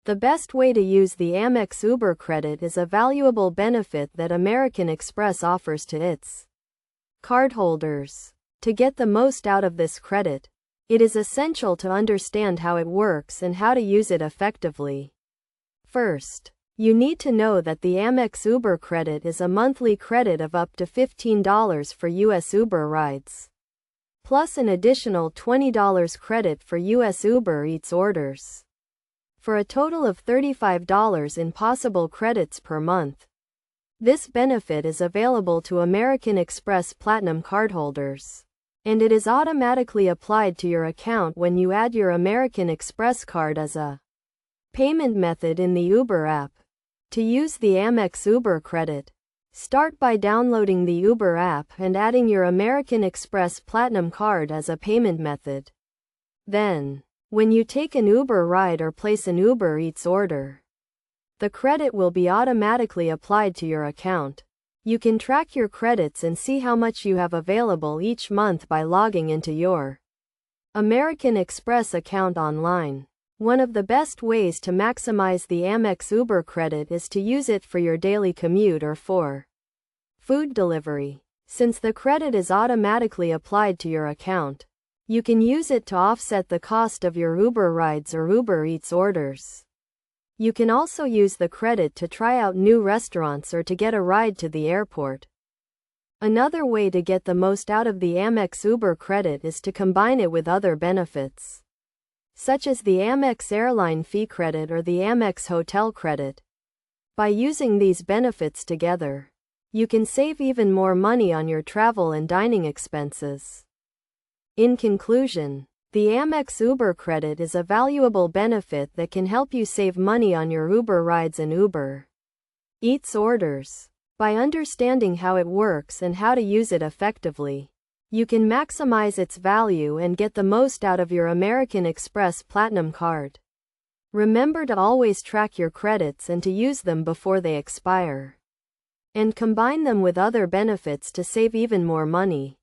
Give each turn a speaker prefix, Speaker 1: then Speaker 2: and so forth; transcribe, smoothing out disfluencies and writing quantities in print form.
Speaker 1: The best way to use the Amex Uber credit is a valuable benefit that American Express offers to its cardholders. To get the most out of this credit, it is essential to understand how it works and how to use it effectively. First, you need to know that the Amex Uber credit is a monthly credit of up to $15 for U.S. Uber rides, plus an additional $20 credit for U.S. Uber Eats orders, for a total of $35 in possible credits per month. This benefit is available to American Express Platinum cardholders, and it is automatically applied to your account when you add your American Express card as a payment method in the Uber app. To use the Amex Uber credit, start by downloading the Uber app and adding your American Express Platinum card as a payment method. Then, when you take an Uber ride or place an Uber Eats order, the credit will be automatically applied to your account. You can track your credits and see how much you have available each month by logging into your American Express account online. One of the best ways to maximize the Amex Uber credit is to use it for your daily commute or for food delivery. Since the credit is automatically applied to your account, you can use it to offset the cost of your Uber rides or Uber Eats orders. You can also use the credit to try out new restaurants or to get a ride to the airport. Another way to get the most out of the Amex Uber credit is to combine it with other benefits, such as the Amex Airline Fee Credit or the Amex Hotel Credit. By using these benefits together, you can save even more money on your travel and dining expenses. In conclusion, the Amex Uber credit is a valuable benefit that can help you save money on your Uber rides and Uber Eats orders. By understanding how it works and how to use it effectively, you can maximize its value and get the most out of your American Express Platinum card. Remember to always track your credits and to use them before they expire, and combine them with other benefits to save even more money.